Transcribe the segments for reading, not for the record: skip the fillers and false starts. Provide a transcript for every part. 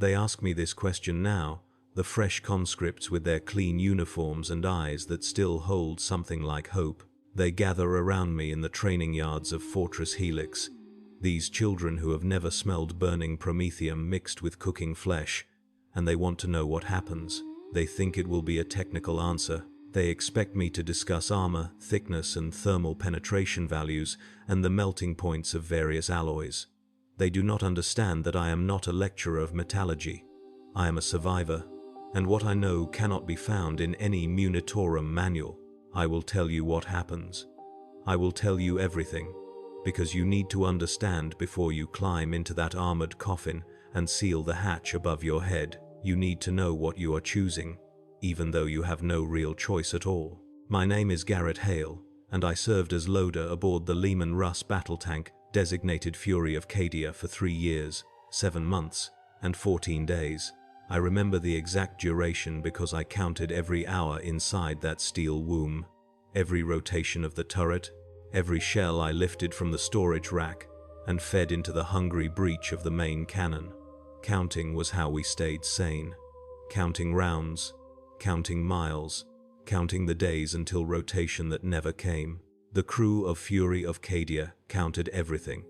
They ask me this question now, the fresh conscripts with their clean uniforms and eyes that still hold something like hope. They gather around me in the training yards of Fortress Helix. These children who have never smelled burning promethium mixed with cooking flesh, and they want to know what happens. They think it will be a technical answer. They expect me to discuss armor, thickness and thermal penetration values, and the melting points of various alloys. They do not understand that I am not a lecturer of metallurgy. I am a survivor, and what I know cannot be found in any Munitorum manual. I will tell you what happens. I will tell you everything, because you need to understand before you climb into that armored coffin and seal the hatch above your head. You need to know what you are choosing, even though you have no real choice at all. My name is Garrett Hale, and I served as loader aboard the Lehman Russ battle tank designated Fury of Cadia for 3 years, 7 months, and 14 days. I remember the exact duration because I counted every hour inside that steel womb, every rotation of the turret, every shell I lifted from the storage rack and fed into the hungry breech of the main cannon. Counting was how we stayed sane. Counting rounds, counting miles, counting the days until rotation that never came. The crew of Fury of Cadia counted everything,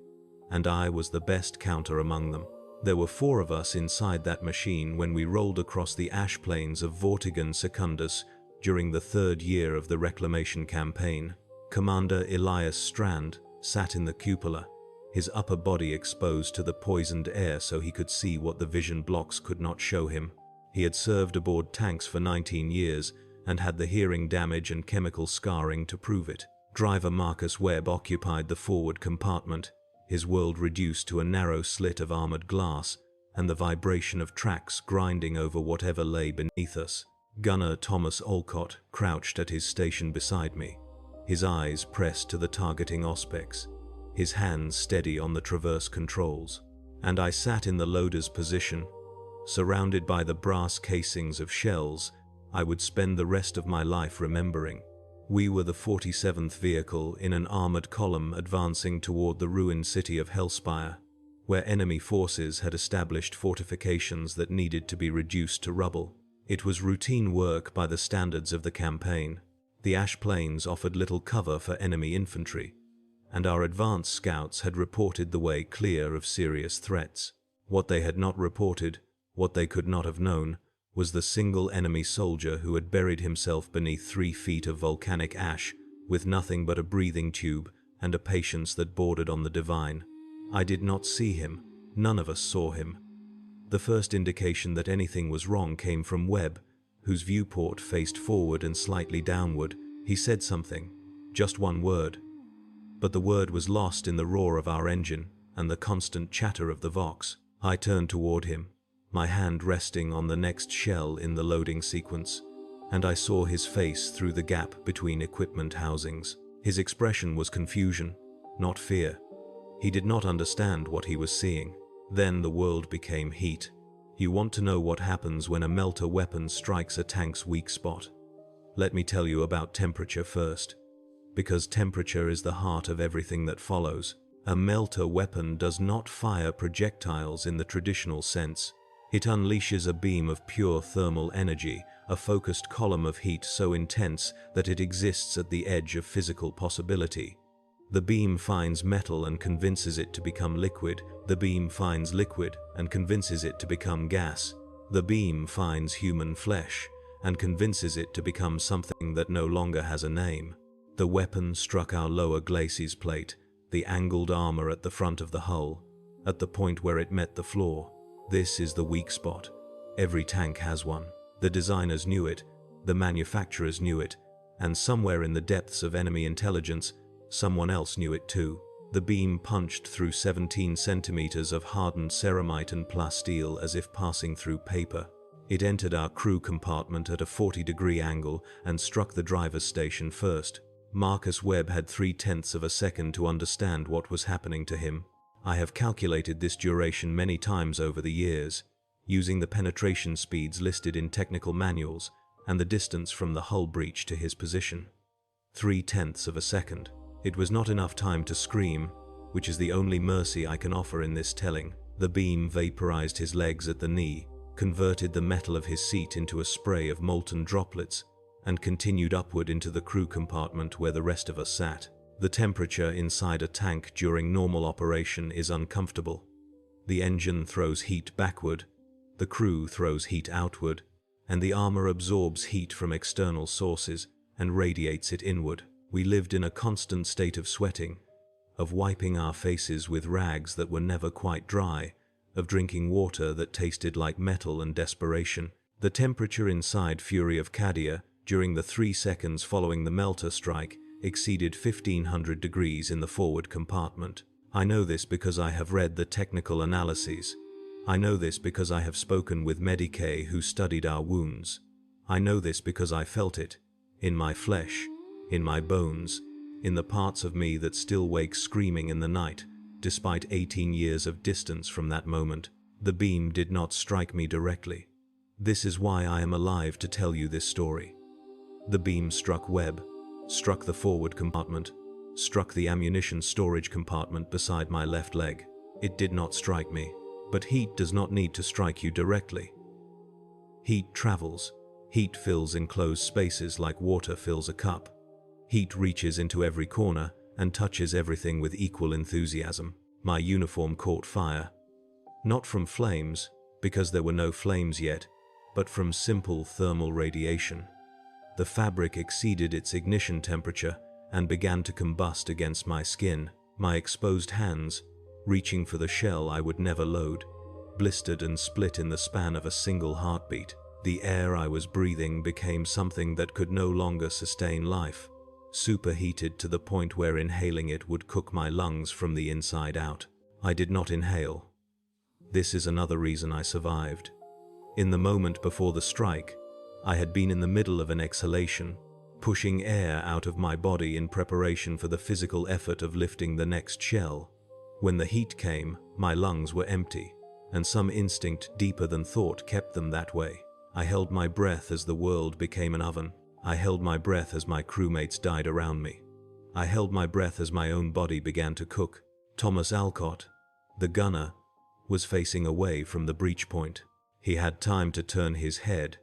and I was the best counter among them. There were 4 of us inside that machine when we rolled across the ash plains of Vortigern Secundus during the 3rd year of the Reclamation Campaign. Commander Elias Strand sat in the cupola, his upper body exposed to the poisoned air so he could see what the vision blocks could not show him. He had served aboard tanks for 19 years and had the hearing damage and chemical scarring to prove it. Driver Marcus Webb occupied the forward compartment, his world reduced to a narrow slit of armored glass and the vibration of tracks grinding over whatever lay beneath us. Gunner Thomas Olcott crouched at his station beside me, his eyes pressed to the targeting auspex, his hands steady on the traverse controls. And I sat in the loader's position, surrounded by the brass casings of shells I would spend the rest of my life remembering. We were the 47th vehicle in an armored column advancing toward the ruined city of Hellspire, where enemy forces had established fortifications that needed to be reduced to rubble. It was routine work by the standards of the campaign. The ash plains offered little cover for enemy infantry, and our advance scouts had reported the way clear of serious threats. What they had not reported, what they could not have known, was the single enemy soldier who had buried himself beneath 3 feet of volcanic ash with nothing but a breathing tube and a patience that bordered on the divine. I did not see him. None of us saw him. The first indication that anything was wrong came from Webb, whose viewport faced forward and slightly downward. He said something, just one word, but the word was lost in the roar of our engine and the constant chatter of the Vox. I turned toward him, my hand resting on the next shell in the loading sequence, and I saw his face through the gap between equipment housings. His expression was confusion, not fear. He did not understand what he was seeing. Then the world became heat. You want to know what happens when a Melta weapon strikes a tank's weak spot? Let me tell you about temperature first, because temperature is the heart of everything that follows. A Melta weapon does not fire projectiles in the traditional sense. It unleashes a beam of pure thermal energy, a focused column of heat so intense that it exists at the edge of physical possibility. The beam finds metal and convinces it to become liquid. The beam finds liquid and convinces it to become gas. The beam finds human flesh and convinces it to become something that no longer has a name. The weapon struck our lower glacis plate, the angled armor at the front of the hull, at the point where it met the floor. This is the weak spot. Every tank has one. The designers knew it, the manufacturers knew it, and somewhere in the depths of enemy intelligence, someone else knew it too. The beam punched through 17 centimeters of hardened ceramite and plasteel as if passing through paper. It entered our crew compartment at a 40-degree angle and struck the driver's station first. Marcus Webb had 0.3 of a second to understand what was happening to him. I have calculated this duration many times over the years, using the penetration speeds listed in technical manuals and the distance from the hull breach to his position. 0.3 of a second. It was not enough time to scream, which is the only mercy I can offer in this telling. The beam vaporized his legs at the knee, converted the metal of his seat into a spray of molten droplets, and continued upward into the crew compartment where the rest of us sat. The temperature inside a tank during normal operation is uncomfortable. The engine throws heat backward, the crew throws heat outward, and the armor absorbs heat from external sources and radiates it inward. We lived in a constant state of sweating, of wiping our faces with rags that were never quite dry, of drinking water that tasted like metal and desperation. The temperature inside Fury of Cadia during the 3 seconds following the Melta strike exceeded 1500 degrees in the forward compartment. I know this because I have read the technical analyses. I know this because I have spoken with Medicae who studied our wounds. I know this because I felt it, in my flesh, in my bones, in the parts of me that still wake screaming in the night, despite 18 years of distance from that moment. The beam did not strike me directly. This is why I am alive to tell you this story. The beam struck Webb, struck the forward compartment, struck the ammunition storage compartment beside my left leg. It did not strike me. But heat does not need to strike you directly. Heat travels. Heat fills enclosed spaces like water fills a cup. Heat reaches into every corner and touches everything with equal enthusiasm. My uniform caught fire. Not from flames, because there were no flames yet, but from simple thermal radiation. The fabric exceeded its ignition temperature and began to combust against my skin. My exposed hands, reaching for the shell I would never load, blistered and split in the span of a single heartbeat. The air I was breathing became something that could no longer sustain life, superheated to the point where inhaling it would cook my lungs from the inside out. I did not inhale. This is another reason I survived. In the moment before the strike, I had been in the middle of an exhalation, pushing air out of my body in preparation for the physical effort of lifting the next shell. When the heat came, my lungs were empty, and some instinct deeper than thought kept them that way. I held my breath as the world became an oven. I held my breath as my crewmates died around me. I held my breath as my own body began to cook. Thomas Alcott, the gunner, was facing away from the breach point. He had time to turn his head,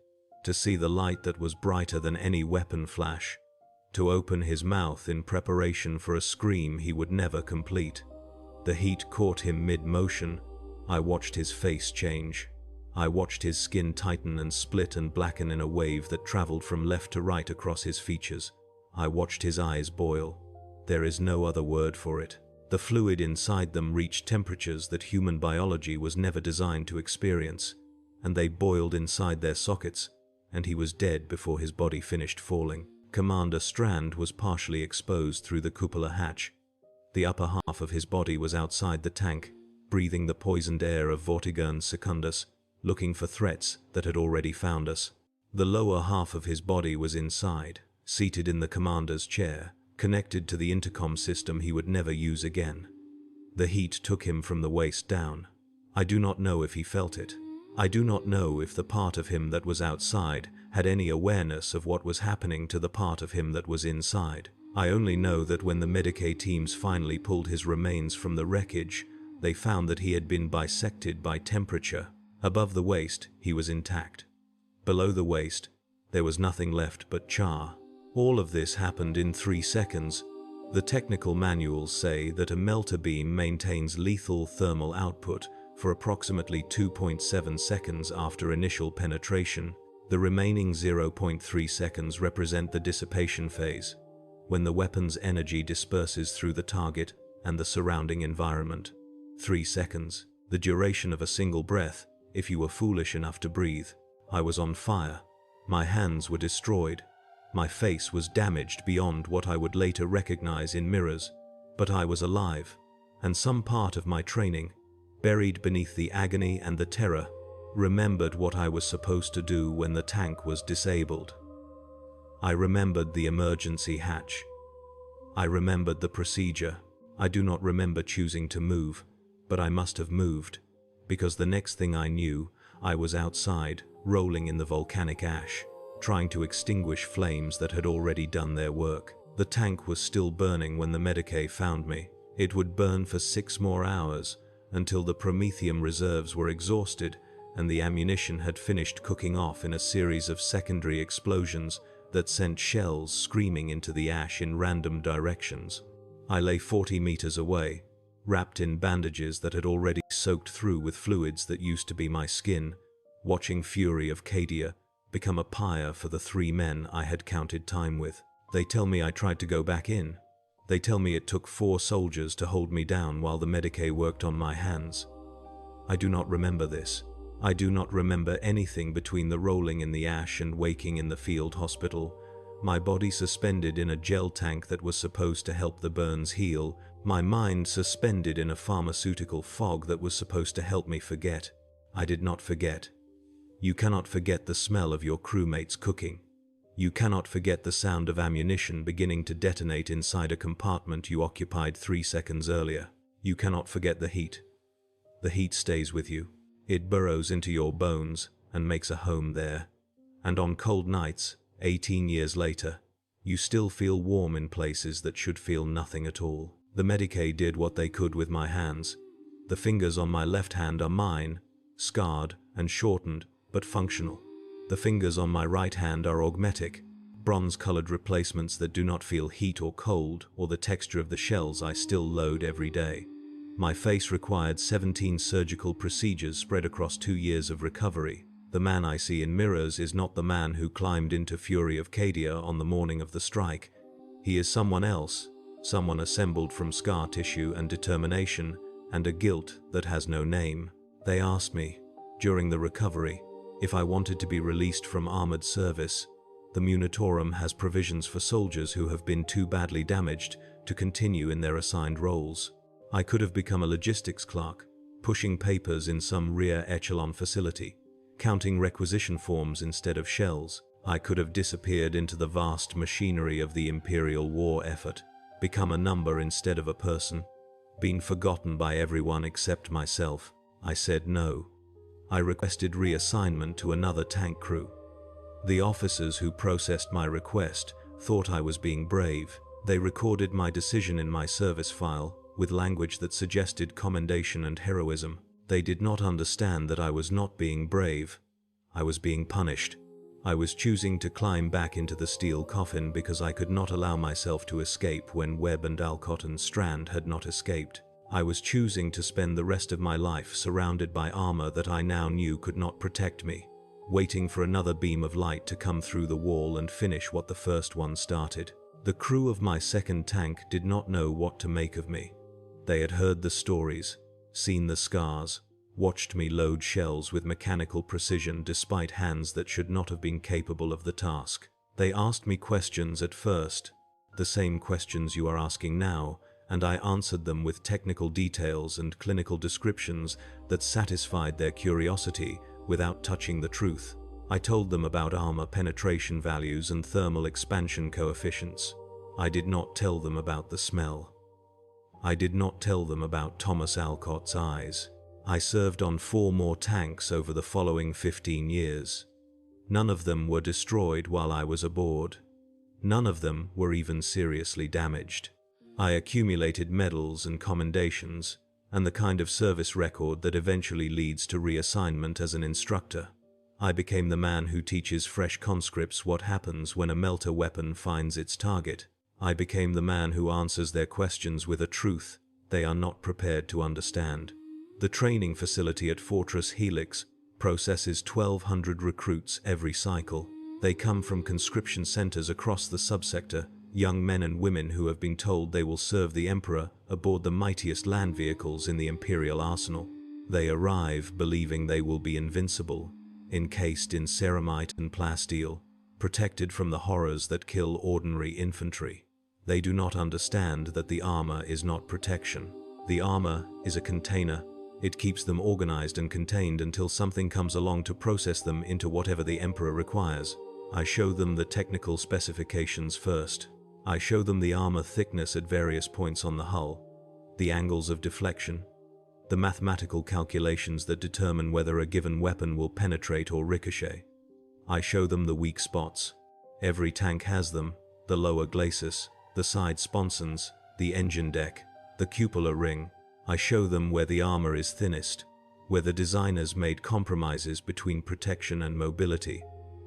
to see the light that was brighter than any weapon flash, to open his mouth in preparation for a scream he would never complete. The heat caught him mid-motion. I watched his face change. I watched his skin tighten and split and blacken in a wave that traveled from left to right across his features. I watched his eyes boil. There is no other word for it. The fluid inside them reached temperatures that human biology was never designed to experience, and they boiled inside their sockets, and he was dead before his body finished falling. Commander Strand was partially exposed through the cupola hatch. The upper half of his body was outside the tank, breathing the poisoned air of Vortigern Secundus, looking for threats that had already found us. The lower half of his body was inside, seated in the commander's chair, connected to the intercom system he would never use again. The heat took him from the waist down. I do not know if he felt it. I do not know if the part of him that was outside had any awareness of what was happening to the part of him that was inside. I only know that when the Medicae teams finally pulled his remains from the wreckage, they found that he had been bisected by temperature. Above the waist, he was intact. Below the waist, there was nothing left but char. All of this happened in 3 seconds. The technical manuals say that a Melta beam maintains lethal thermal output for approximately 2.7 seconds after initial penetration. The remaining 0.3 seconds represent the dissipation phase, when the weapon's energy disperses through the target and the surrounding environment. 3 seconds, the duration of a single breath, if you were foolish enough to breathe. I was on fire. My hands were destroyed. My face was damaged beyond what I would later recognize in mirrors. But I was alive, and some part of my training, buried beneath the agony and the terror, remembered what I was supposed to do when the tank was disabled. I remembered the emergency hatch. I remembered the procedure. I do not remember choosing to move, but I must have moved, because the next thing I knew, I was outside, rolling in the volcanic ash, trying to extinguish flames that had already done their work. The tank was still burning when the Medicae found me. It would burn for 6 more hours, until the promethium reserves were exhausted and the ammunition had finished cooking off in a series of secondary explosions that sent shells screaming into the ash in random directions. I lay 40 meters away, wrapped in bandages that had already soaked through with fluids that used to be my skin, watching Fury of Cadia become a pyre for the 3 men I had counted time with. They tell me I tried to go back in. They tell me it took 4 soldiers to hold me down while the Medicae worked on my hands. I do not remember this. I do not remember anything between the rolling in the ash and waking in the field hospital, my body suspended in a gel tank that was supposed to help the burns heal, my mind suspended in a pharmaceutical fog that was supposed to help me forget. I did not forget. You cannot forget the smell of your crewmates cooking. You cannot forget the sound of ammunition beginning to detonate inside a compartment you occupied 3 seconds earlier. You cannot forget the heat. The heat stays with you. It burrows into your bones and makes a home there. And on cold nights, 18 years later, you still feel warm in places that should feel nothing at all. The Medicae did what they could with my hands. The fingers on my left hand are mine, scarred and shortened, but functional. The fingers on my right hand are augmetic, bronze-colored replacements that do not feel heat or cold or the texture of the shells I still load every day. My face required 17 surgical procedures spread across 2 years of recovery. The man I see in mirrors is not the man who climbed into Fury of Cadia on the morning of the strike. He is someone else, someone assembled from scar tissue and determination and a guilt that has no name. They asked me, during the recovery, if I wanted to be released from armored service. The Munitorum has provisions for soldiers who have been too badly damaged to continue in their assigned roles. I could have become a logistics clerk, pushing papers in some rear echelon facility, counting requisition forms instead of shells. I could have disappeared into the vast machinery of the Imperial war effort, become a number instead of a person, been forgotten by everyone except myself. I said no. I requested reassignment to another tank crew. The officers who processed my request thought I was being brave. They recorded my decision in my service file with language that suggested commendation and heroism. They did not understand that I was not being brave. I was being punished. I was choosing to climb back into the steel coffin because I could not allow myself to escape when Webb and Alcott and Strand had not escaped. I was choosing to spend the rest of my life surrounded by armor that I now knew could not protect me, waiting for another beam of light to come through the wall and finish what the first one started. The crew of my second tank did not know what to make of me. They had heard the stories, seen the scars, watched me load shells with mechanical precision despite hands that should not have been capable of the task. They asked me questions at first, the same questions you are asking now, and I answered them with technical details and clinical descriptions that satisfied their curiosity without touching the truth. I told them about armor penetration values and thermal expansion coefficients. I did not tell them about the smell. I did not tell them about Thomas Alcott's eyes. I served on 4 more tanks over the following 15 years. None of them were destroyed while I was aboard. None of them were even seriously damaged. I accumulated medals and commendations, and the kind of service record that eventually leads to reassignment as an instructor. I became the man who teaches fresh conscripts what happens when a Melta weapon finds its target. I became the man who answers their questions with a truth they are not prepared to understand. The training facility at Fortress Helix processes 1,200 recruits every cycle. They come from conscription centers across the subsector, young men and women who have been told they will serve the Emperor aboard the mightiest land vehicles in the Imperial arsenal. They arrive believing they will be invincible, encased in ceramite and plasteel, protected from the horrors that kill ordinary infantry. They do not understand that the armor is not protection. The armor is a container. It keeps them organized and contained until something comes along to process them into whatever the Emperor requires. I show them the technical specifications first. I show them the armor thickness at various points on the hull, the angles of deflection, the mathematical calculations that determine whether a given weapon will penetrate or ricochet. I show them the weak spots. Every tank has them: the lower glacis, the side sponsons, the engine deck, the cupola ring. I show them where the armor is thinnest, where the designers made compromises between protection and mobility,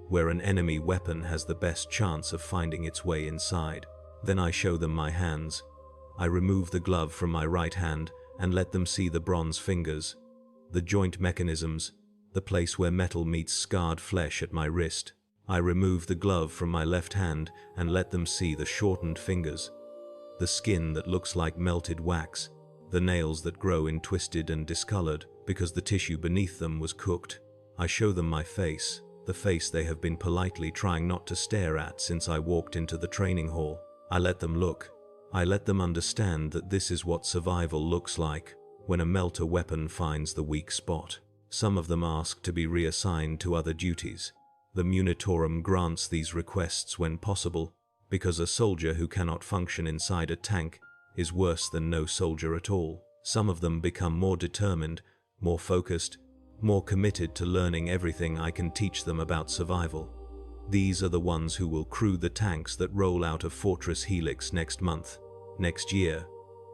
where an enemy weapon has the best chance of finding its way inside. Then I show them my hands. I remove the glove from my right hand and let them see the bronze fingers, the joint mechanisms, the place where metal meets scarred flesh at my wrist. I remove the glove from my left hand and let them see the shortened fingers, the skin that looks like melted wax, the nails that grow in twisted and discolored because the tissue beneath them was cooked. I show them my face, the face they have been politely trying not to stare at since I walked into the training hall. I let them look. I let them understand that this is what survival looks like when a Melta weapon finds the weak spot. Some of them ask to be reassigned to other duties. The Munitorum grants these requests when possible, because a soldier who cannot function inside a tank is worse than no soldier at all. Some of them become more determined, more focused, more committed to learning everything I can teach them about survival. These are the ones who will crew the tanks that roll out of Fortress Helix next month, next year,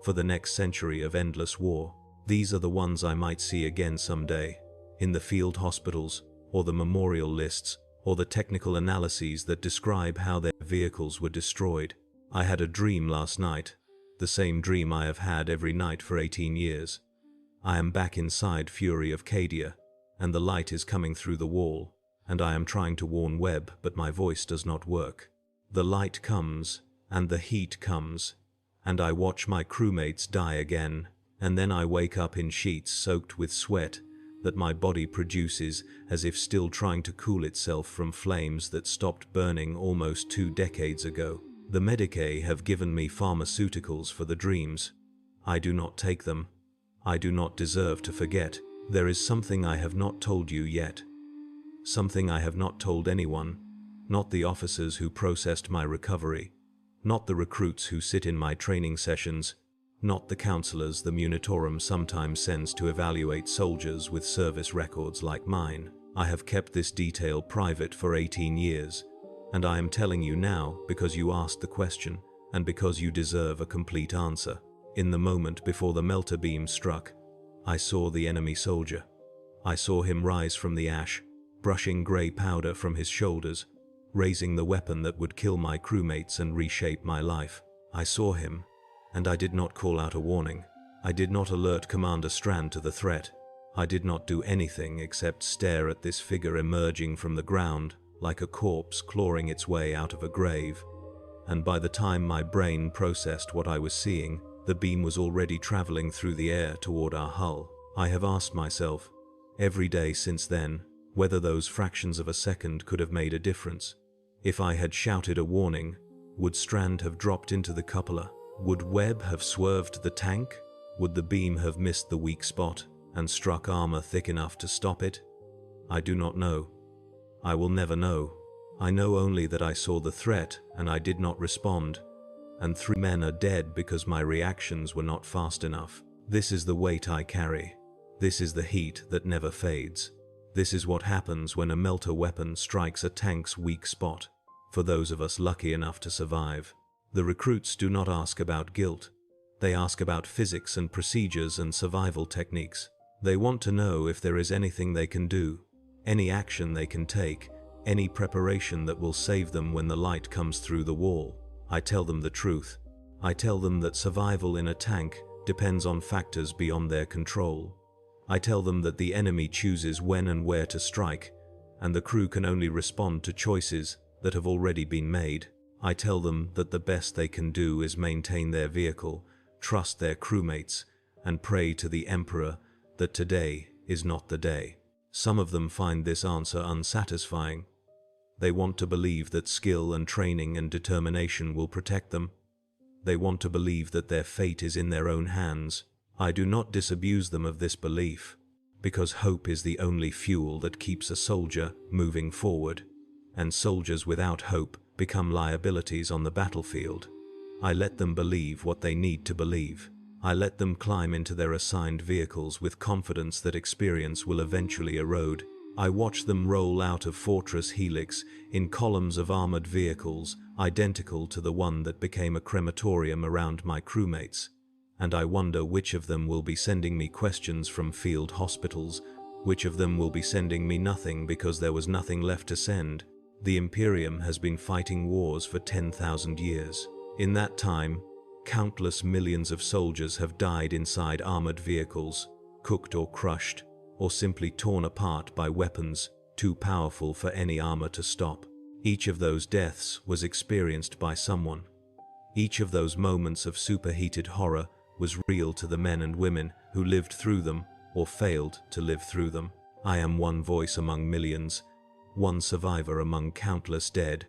for the next century of endless war. These are the ones I might see again someday, in the field hospitals, or the memorial lists, or the technical analyses that describe how their vehicles were destroyed. I had a dream last night, the same dream I have had every night for 18 years. I am back inside Fury of Cadia, and the light is coming through the wall, and I am trying to warn Webb, but my voice does not work. The light comes, and the heat comes, and I watch my crewmates die again, and then I wake up in sheets soaked with sweat that my body produces as if still trying to cool itself from flames that stopped burning almost 2 decades ago. The Medicae have given me pharmaceuticals for the dreams. I do not take them. I do not deserve to forget. There is something I have not told you yet. Something I have not told anyone, not the officers who processed my recovery, not the recruits who sit in my training sessions, not the counselors the Munitorum sometimes sends to evaluate soldiers with service records like mine. I have kept this detail private for 18 years, and I am telling you now because you asked the question and because you deserve a complete answer. In the moment before the Melta beam struck, I saw the enemy soldier. I saw him rise from the ash, brushing grey powder from his shoulders, raising the weapon that would kill my crewmates and reshape my life. I saw him, and I did not call out a warning. I did not alert Commander Strand to the threat. I did not do anything except stare at this figure emerging from the ground like a corpse clawing its way out of a grave. And by the time my brain processed what I was seeing, the beam was already traveling through the air toward our hull. I have asked myself, every day since then, whether those fractions of a second could have made a difference. If I had shouted a warning, would Strand have dropped into the cupola? Would Webb have swerved the tank? Would the beam have missed the weak spot and struck armor thick enough to stop it? I do not know. I will never know. I know only that I saw the threat and I did not respond, and 3 men are dead because my reactions were not fast enough. This is the weight I carry. This is the heat that never fades. This is what happens when a Melta weapon strikes a tank's weak spot, for those of us lucky enough to survive. The recruits do not ask about guilt. They ask about physics and procedures and survival techniques. They want to know if there is anything they can do, any action they can take, any preparation that will save them when the light comes through the wall. I tell them the truth. I tell them that survival in a tank depends on factors beyond their control. I tell them that the enemy chooses when and where to strike, and the crew can only respond to choices that have already been made. I tell them that the best they can do is maintain their vehicle, trust their crewmates, and pray to the Emperor that today is not the day. Some of them find this answer unsatisfying. They want to believe that skill and training and determination will protect them. They want to believe that their fate is in their own hands. I do not disabuse them of this belief, because hope is the only fuel that keeps a soldier moving forward, and soldiers without hope become liabilities on the battlefield. I let them believe what they need to believe. I let them climb into their assigned vehicles with confidence that experience will eventually erode. I watch them roll out of Fortress Helix in columns of armored vehicles identical to the one that became a crematorium around my crewmates. and I wonder which of them will be sending me questions from field hospitals, which of them will be sending me nothing because there was nothing left to send. The Imperium has been fighting wars for 10,000 years. In that time, countless millions of soldiers have died inside armored vehicles, cooked or crushed, or simply torn apart by weapons too powerful for any armor to stop. Each of those deaths was experienced by someone. Each of those moments of superheated horror was real to the men and women who lived through them or failed to live through them. I am one voice among millions, one survivor among countless dead,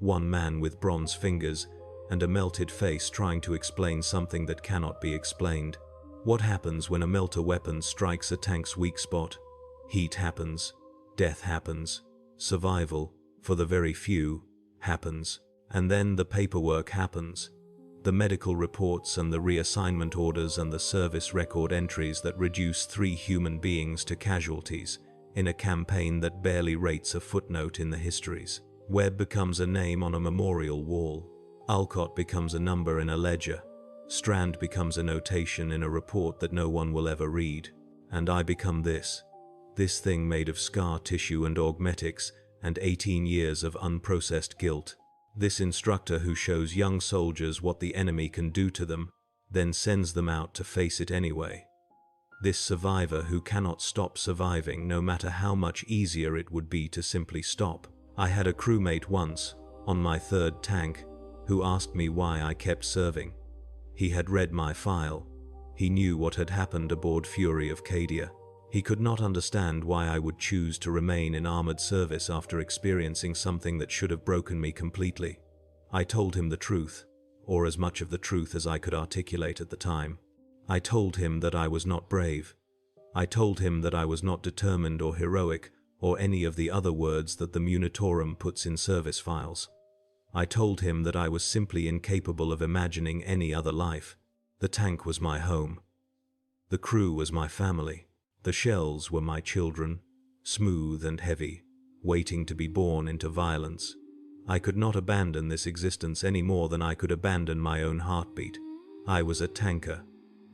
one man with bronze fingers and a melted face trying to explain something that cannot be explained. What happens when a Melta weapon strikes a tank's weak spot? Heat happens, death happens, survival, for the very few, happens. And then the paperwork happens. The medical reports and the reassignment orders and the service record entries that reduce 3 human beings to casualties in a campaign that barely rates a footnote in the histories. Webb becomes a name on a memorial wall. Alcott becomes a number in a ledger. Strand becomes a notation in a report that no one will ever read. And I become this thing made of scar tissue and augmetics and 18 years of unprocessed guilt. This instructor who shows young soldiers what the enemy can do to them, then sends them out to face it anyway. This survivor who cannot stop surviving no matter how much easier it would be to simply stop. I had a crewmate once, on my 3rd tank, who asked me why I kept serving. He had read my file. He knew what had happened aboard Fury of Cadia. He could not understand why I would choose to remain in armored service after experiencing something that should have broken me completely. I told him the truth, or as much of the truth as I could articulate at the time. I told him that I was not brave. I told him that I was not determined or heroic, or any of the other words that the Munitorum puts in service files. I told him that I was simply incapable of imagining any other life. The tank was my home. The crew was my family. The shells were my children, smooth and heavy, waiting to be born into violence. I could not abandon this existence any more than I could abandon my own heartbeat. I was a tanker.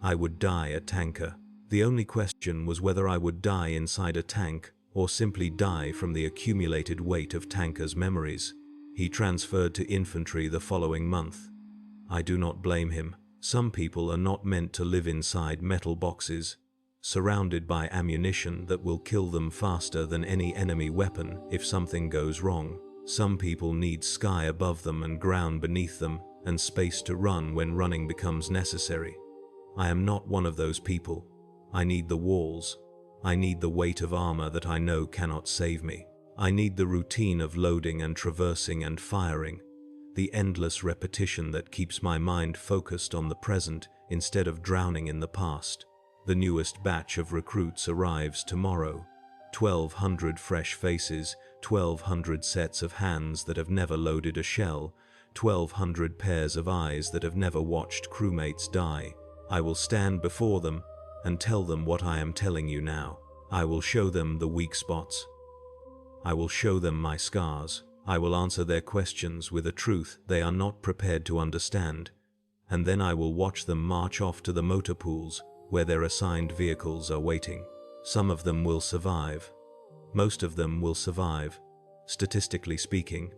I would die a tanker. The only question was whether I would die inside a tank or simply die from the accumulated weight of tankers' memories. He transferred to infantry the following month. I do not blame him. Some people are not meant to live inside metal boxes, surrounded by ammunition that will kill them faster than any enemy weapon if something goes wrong. Some people need sky above them and ground beneath them, and space to run when running becomes necessary. I am not one of those people. I need the walls. I need the weight of armor that I know cannot save me. I need the routine of loading and traversing and firing, the endless repetition that keeps my mind focused on the present instead of drowning in the past. The newest batch of recruits arrives tomorrow. 1,200 fresh faces, 1,200 sets of hands that have never loaded a shell, 1,200 pairs of eyes that have never watched crewmates die. I will stand before them and tell them what I am telling you now. I will show them the weak spots. I will show them my scars. I will answer their questions with a truth they are not prepared to understand, and then I will watch them march off to the motor pools where their assigned vehicles are waiting. Some of them will survive. Most of them will survive. Statistically speaking,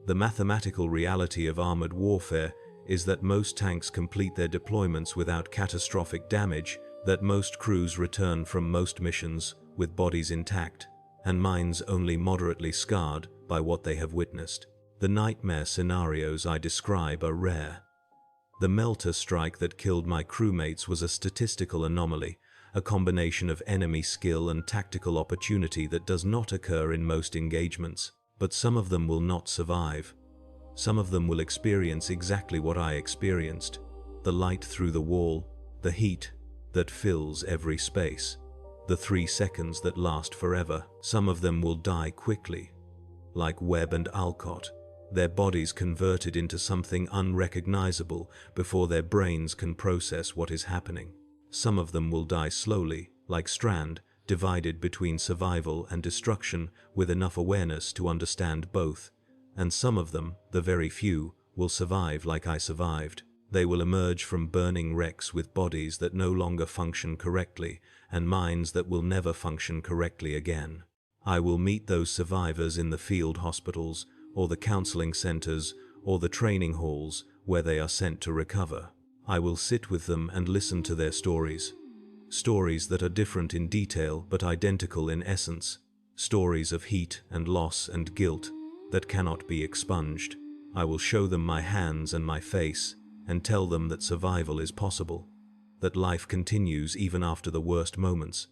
the mathematical reality of armored warfare is that most tanks complete their deployments without catastrophic damage, that most crews return from most missions with bodies intact, and minds only moderately scarred by what they have witnessed. The nightmare scenarios I describe are rare. The Melta strike that killed my crewmates was a statistical anomaly, a combination of enemy skill and tactical opportunity that does not occur in most engagements. But some of them will not survive. Some of them will experience exactly what I experienced: the light through the wall, the heat that fills every space, the 3 seconds that last forever. Some of them will die quickly, like Webb and Alcott, their bodies converted into something unrecognizable before their brains can process what is happening. Some of them will die slowly, like Strand, divided between survival and destruction with enough awareness to understand both. And some of them, the very few, will survive like I survived. They will emerge from burning wrecks with bodies that no longer function correctly and minds that will never function correctly again. I will meet those survivors in the field hospitals or the counseling centers or the training halls where they are sent to recover. I will sit with them and listen to their stories. Stories that are different in detail but identical in essence. Stories of heat and loss and guilt that cannot be expunged. I will show them my hands and my face and tell them that survival is possible, that life continues even after the worst moments,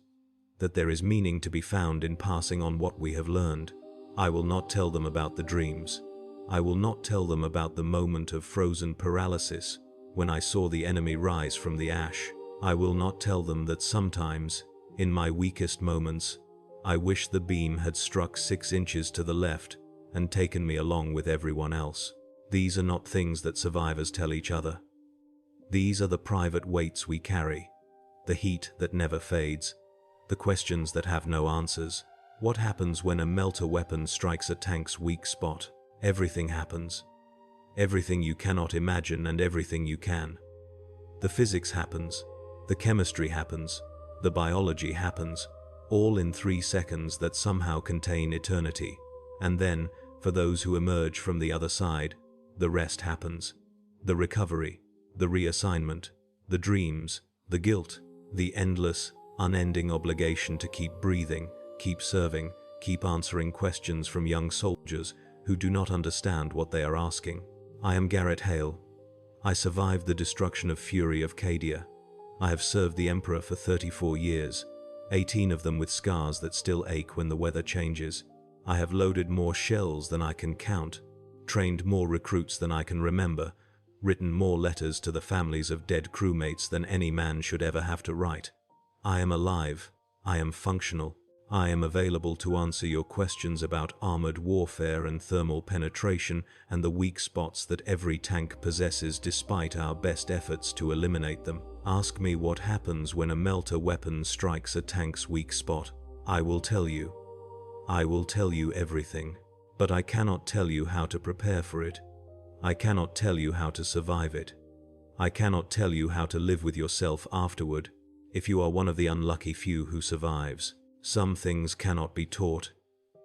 that there is meaning to be found in passing on what we have learned. I will not tell them about the dreams. I will not tell them about the moment of frozen paralysis when I saw the enemy rise from the ash. I will not tell them that sometimes, in my weakest moments, I wish the beam had struck 6 inches to the left and taken me along with everyone else. These are not things that survivors tell each other. These are the private weights we carry, the heat that never fades, the questions that have no answers. What happens when a Melta weapon strikes a tank's weak spot? Everything happens. Everything you cannot imagine and everything you can. The physics happens, the chemistry happens, the biology happens, all in 3 seconds that somehow contain eternity. And then, for those who emerge from the other side, the rest happens. The recovery, the reassignment, the dreams, the guilt, the endless, unending obligation to keep breathing, keep serving, keep answering questions from young soldiers who do not understand what they are asking. I am Garrett Hale. I survived the destruction of Fury of Cadia. I have served the Emperor for 34 years, 18 of them with scars that still ache when the weather changes. I have loaded more shells than I can count, trained more recruits than I can remember, written more letters to the families of dead crewmates than any man should ever have to write. I am alive. I am functional. I am available to answer your questions about armored warfare and thermal penetration and the weak spots that every tank possesses despite our best efforts to eliminate them. Ask me what happens when a Melta weapon strikes a tank's weak spot. I will tell you. I will tell you everything, but I cannot tell you how to prepare for it. I cannot tell you how to survive it. I cannot tell you how to live with yourself afterward, if you are one of the unlucky few who survives. Some things cannot be taught.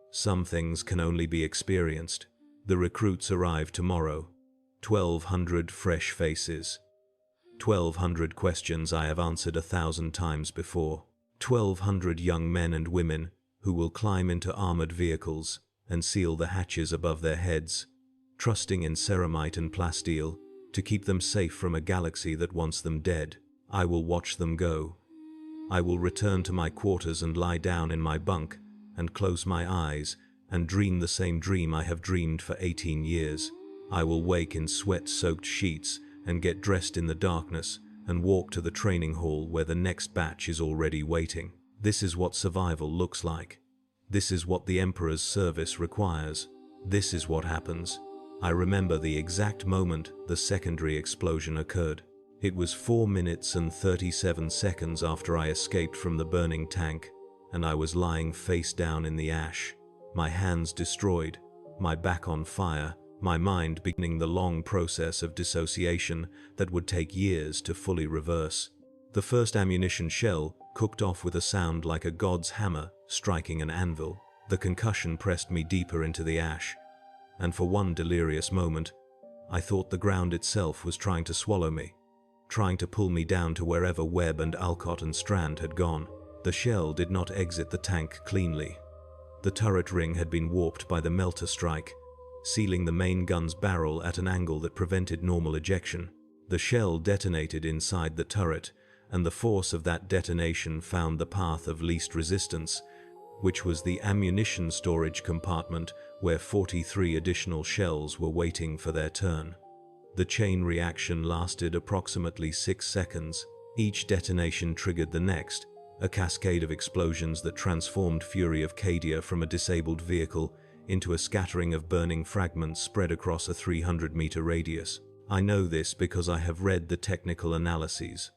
Some things can only be experienced. The recruits arrive tomorrow. 1,200 fresh faces. 1,200 questions I have answered 1,000 times before. 1,200 young men and women who will climb into armored vehicles and seal the hatches above their heads, trusting in ceramite and plasteel to keep them safe from a galaxy that wants them dead. I will watch them go. I will return to my quarters and lie down in my bunk and close my eyes and dream the same dream I have dreamed for 18 years. I will wake in sweat-soaked sheets and get dressed in the darkness and walk to the training hall where the next batch is already waiting. This is what survival looks like. This is what the Emperor's service requires. This is what happens. I remember the exact moment the secondary explosion occurred. It was 4 minutes and 37 seconds after I escaped from the burning tank, and I was lying face down in the ash, my hands destroyed, my back on fire, my mind beginning the long process of dissociation that would take years to fully reverse. The first ammunition shell cooked off with a sound like a god's hammer striking an anvil. The concussion pressed me deeper into the ash, and for one delirious moment, I thought the ground itself was trying to swallow me, trying to pull me down to wherever Webb and Alcott and Strand had gone. The shell did not exit the tank cleanly. The turret ring had been warped by the Melta strike, sealing the main gun's barrel at an angle that prevented normal ejection. The shell detonated inside the turret, and the force of that detonation found the path of least resistance, which was the ammunition storage compartment where 43 additional shells were waiting for their turn. The chain reaction lasted approximately 6 seconds. Each detonation triggered the next, a cascade of explosions that transformed Fury of Cadia from a disabled vehicle into a scattering of burning fragments spread across a 300-meter radius. I know this because I have read the technical analyses.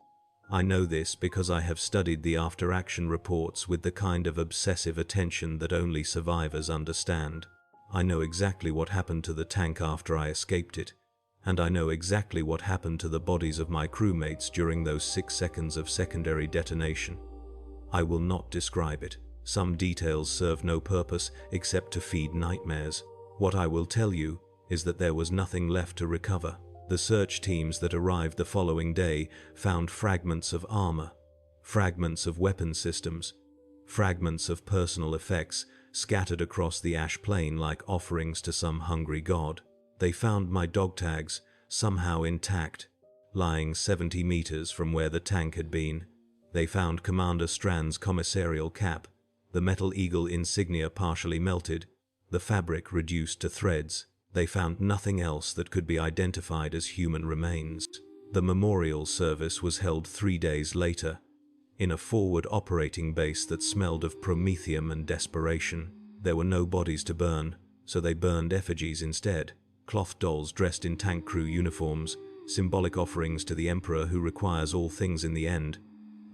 I know this because I have studied the after-action reports with the kind of obsessive attention that only survivors understand. I know exactly what happened to the tank after I escaped it, and I know exactly what happened to the bodies of my crewmates during those 6 seconds of secondary detonation. I will not describe it. Some details serve no purpose except to feed nightmares. What I will tell you is that there was nothing left to recover. The search teams that arrived the following day found fragments of armor, fragments of weapon systems, fragments of personal effects scattered across the ash plain like offerings to some hungry god. They found my dog tags, somehow intact, lying 70 meters from where the tank had been. They found Commander Strand's commissarial cap, the Metal Eagle insignia partially melted, the fabric reduced to threads. They found nothing else that could be identified as human remains. The memorial service was held 3 days later, in a forward operating base that smelled of promethium and desperation. There were no bodies to burn, so they burned effigies instead. Cloth dolls dressed in tank crew uniforms, symbolic offerings to the Emperor who requires all things in the end.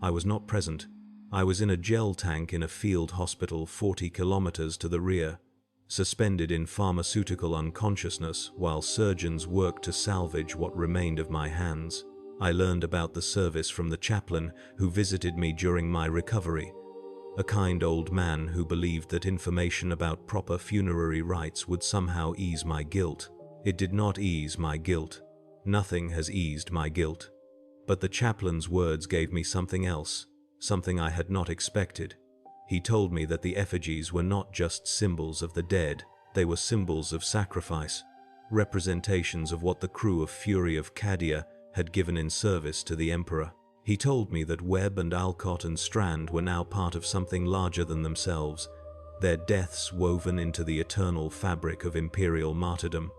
I was not present. I was in a gel tank in a field hospital 40 kilometers to the rear, suspended in pharmaceutical unconsciousness while surgeons worked to salvage what remained of my hands. I learned about the service from the chaplain who visited me during my recovery, a kind old man who believed that information about proper funerary rites would somehow ease my guilt. It did not ease my guilt. Nothing has eased my guilt. But the chaplain's words gave me something else, something I had not expected. He told me that the effigies were not just symbols of the dead, they were symbols of sacrifice, representations of what the crew of Fury of Cadia had given in service to the Emperor. He told me that Webb and Alcott and Strand were now part of something larger than themselves, their deaths woven into the eternal fabric of Imperial martyrdom,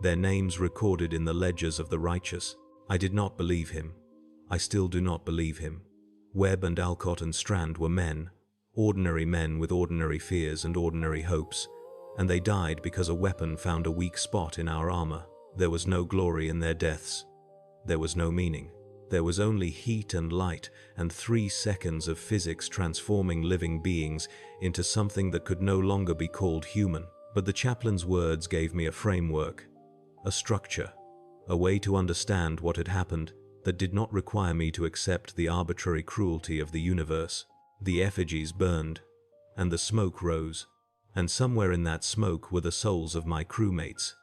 their names recorded in the ledgers of the righteous. I did not believe him. I still do not believe him. Webb and Alcott and Strand were men, ordinary men with ordinary fears and ordinary hopes, and they died because a weapon found a weak spot in our armor. There was no glory in their deaths. There was no meaning. There was only heat and light and 3 seconds of physics transforming living beings into something that could no longer be called human. But the chaplain's words gave me a framework, a structure, a way to understand what had happened that did not require me to accept the arbitrary cruelty of the universe. The effigies burned, and the smoke rose, and somewhere in that smoke were the souls of my crewmates,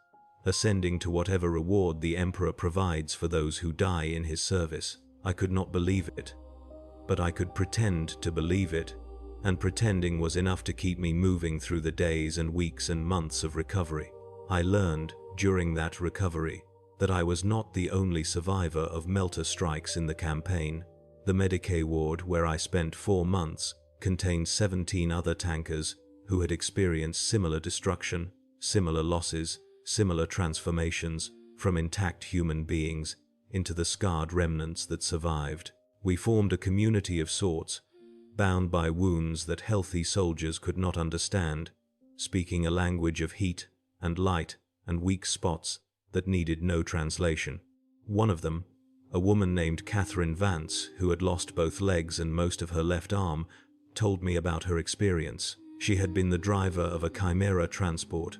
ascending to whatever reward the Emperor provides for those who die in his service. I could not believe it, but I could pretend to believe it, and pretending was enough to keep me moving through the days and weeks and months of recovery. I learned, during that recovery, that I was not the only survivor of Melta strikes in the campaign. The Medicae ward, where I spent 4 months, contained 17 other tankers who had experienced similar destruction, similar losses, similar transformations from intact human beings into the scarred remnants that survived. We formed a community of sorts, bound by wounds that healthy soldiers could not understand, speaking a language of heat and light and weak spots that needed no translation. One of them, a woman named Catherine Vance, who had lost both legs and most of her left arm, told me about her experience. She had been the driver of a Chimera transport,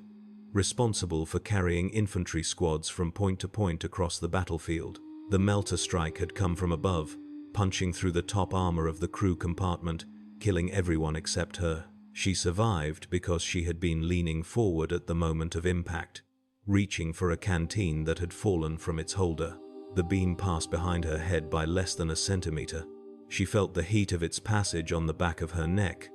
responsible for carrying infantry squads from point to point across the battlefield. The Melta strike had come from above, punching through the top armor of the crew compartment, killing everyone except her. She survived because she had been leaning forward at the moment of impact, reaching for a canteen that had fallen from its holder. The beam passed behind her head by less than a centimeter. She felt the heat of its passage on the back of her neck,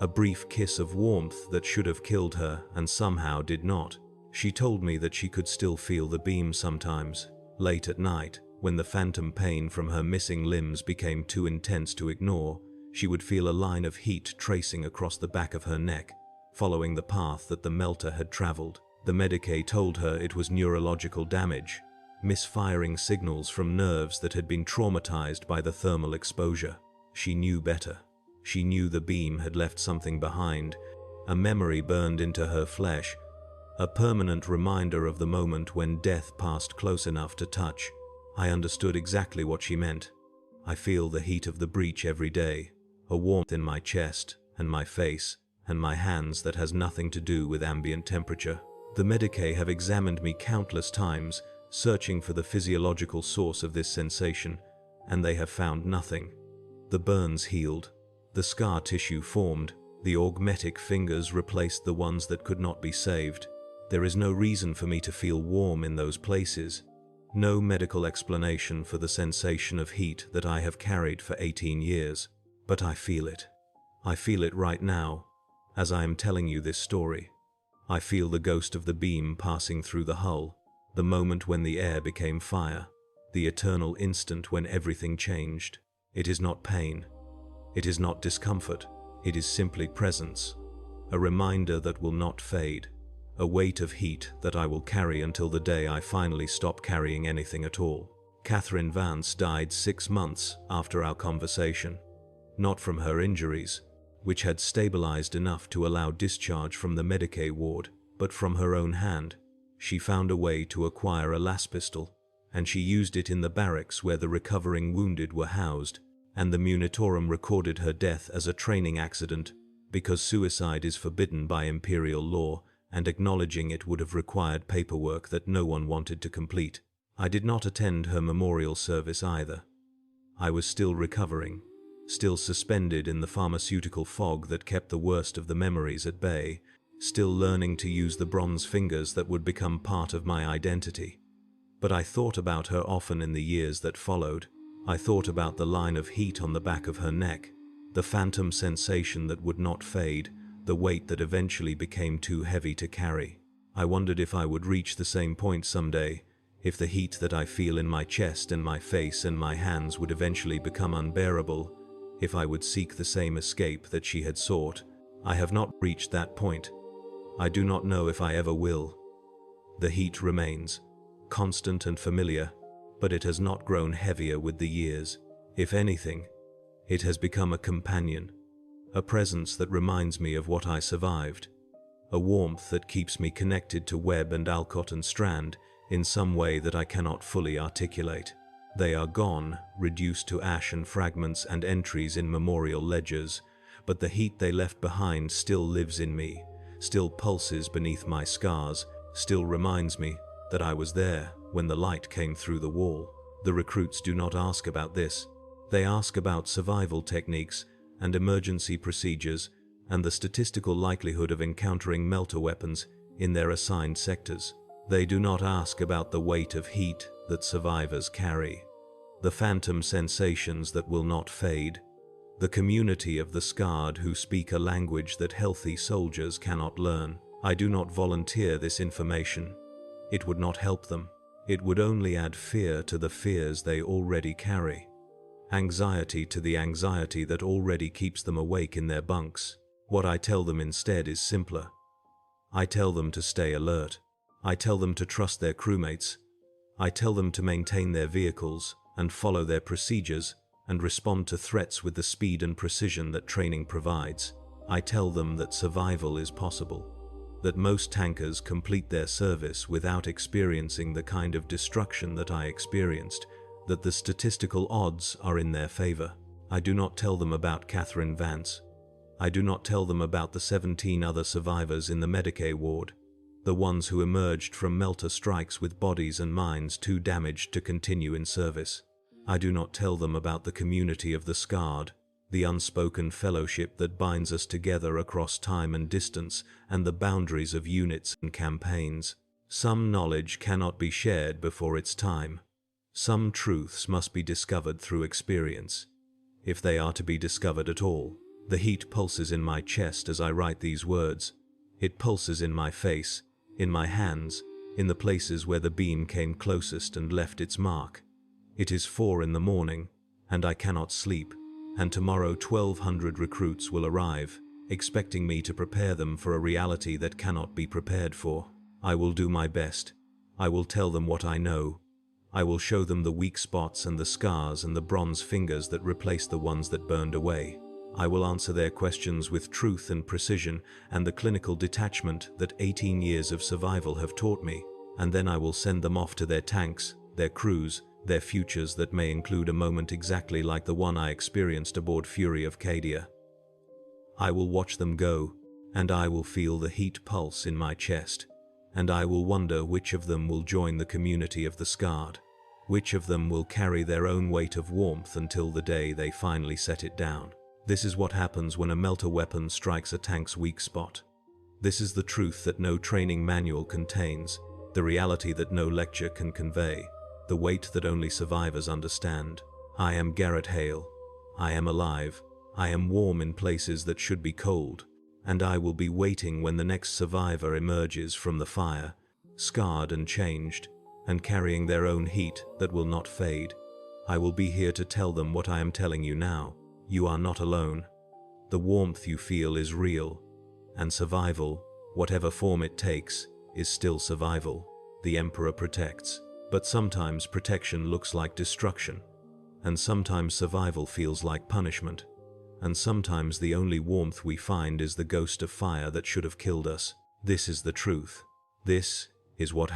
a brief kiss of warmth that should have killed her and somehow did not. She told me that she could still feel the beam sometimes, late at night, when the phantom pain from her missing limbs became too intense to ignore. She would feel a line of heat tracing across the back of her neck, following the path that the Melta had traveled. The Medicae told her it was neurological damage, misfiring signals from nerves that had been traumatized by the thermal exposure. She knew better. She knew the beam had left something behind, a memory burned into her flesh, a permanent reminder of the moment when death passed close enough to touch. I understood exactly what she meant. I feel the heat of the breach every day, a warmth in my chest and my face and my hands that has nothing to do with ambient temperature. The Medicae have examined me countless times, searching for the physiological source of this sensation, and they have found nothing. The burns healed, the scar tissue formed, the augmetic fingers replaced the ones that could not be saved. There is no reason for me to feel warm in those places. No medical explanation for the sensation of heat that I have carried for 18 years. But I feel it. I feel it right now, as I am telling you this story. I feel the ghost of the beam passing through the hull, the moment when the air became fire, the eternal instant when everything changed. It is not pain. It is not discomfort. It is simply presence. A reminder that will not fade. A weight of heat that I will carry until the day I finally stop carrying anything at all. Catherine Vance died 6 months after our conversation. Not from her injuries, which had stabilized enough to allow discharge from the Medicaid ward, but from her own hand. She found a way to acquire a las pistol, and she used it in the barracks where the recovering wounded were housed, and the Munitorum recorded her death as a training accident, because suicide is forbidden by Imperial law, and acknowledging it would have required paperwork that no one wanted to complete. I did not attend her memorial service either. I was still recovering, still suspended in the pharmaceutical fog that kept the worst of the memories at bay, still learning to use the bronze fingers that would become part of my identity. But I thought about her often in the years that followed. I thought about the line of heat on the back of her neck, the phantom sensation that would not fade, the weight that eventually became too heavy to carry. I wondered if I would reach the same point someday, if the heat that I feel in my chest and my face and my hands would eventually become unbearable, if I would seek the same escape that she had sought. I have not reached that point. I do not know if I ever will. The heat remains, constant and familiar, but it has not grown heavier with the years. If anything, it has become a companion, a presence that reminds me of what I survived, a warmth that keeps me connected to Webb and Alcott and Strand in some way that I cannot fully articulate. They are gone, reduced to ash and fragments and entries in memorial ledgers, but the heat they left behind still lives in me, still pulses beneath my scars, still reminds me that I was there when the light came through the wall. The recruits do not ask about this. They ask about survival techniques and emergency procedures and the statistical likelihood of encountering Melta weapons in their assigned sectors. They do not ask about the weight of heat that survivors carry, the phantom sensations that will not fade, the community of the scarred who speak a language that healthy soldiers cannot learn. I do not volunteer this information. It would not help them. It would only add fear to the fears they already carry, anxiety to the anxiety that already keeps them awake in their bunks. What I tell them instead is simpler. I tell them to stay alert. I tell them to trust their crewmates. I tell them to maintain their vehicles and follow their procedures and respond to threats with the speed and precision that training provides. I tell them that survival is possible, that most tankers complete their service without experiencing the kind of destruction that I experienced, that the statistical odds are in their favor. I do not tell them about Catherine Vance. I do not tell them about the 17 other survivors in the Medicaid ward, the ones who emerged from Melta strikes with bodies and minds too damaged to continue in service. I do not tell them about the community of the scarred, the unspoken fellowship that binds us together across time and distance and the boundaries of units and campaigns. Some knowledge cannot be shared before its time. Some truths must be discovered through experience, if they are to be discovered at all. The heat pulses in my chest as I write these words. It pulses in my face, in my hands, in the places where the beam came closest and left its mark. It is 4 in the morning, and I cannot sleep, and tomorrow 1,200 recruits will arrive, expecting me to prepare them for a reality that cannot be prepared for. I will do my best. I will tell them what I know. I will show them the weak spots and the scars and the bronze fingers that replaced the ones that burned away. I will answer their questions with truth and precision and the clinical detachment that 18 years of survival have taught me, and then I will send them off to their tanks, their crews, their futures that may include a moment exactly like the one I experienced aboard Fury of Cadia. I will watch them go, and I will feel the heat pulse in my chest, and I will wonder which of them will join the community of the scarred. Which of them will carry their own weight of warmth until the day they finally set it down. This is what happens when a Melta weapon strikes a tank's weak spot. This is the truth that no training manual contains, the reality that no lecture can convey, the weight that only survivors understand. I am Garrett Hale. I am alive. I am warm in places that should be cold, and I will be waiting when the next survivor emerges from the fire, scarred and changed, and carrying their own heat that will not fade. I will be here to tell them what I am telling you now. You are not alone. The warmth you feel is real, and survival, whatever form it takes, is still survival. The Emperor protects, but sometimes protection looks like destruction, and sometimes survival feels like punishment, and sometimes the only warmth we find is the ghost of fire that should have killed us. This is the truth. This is what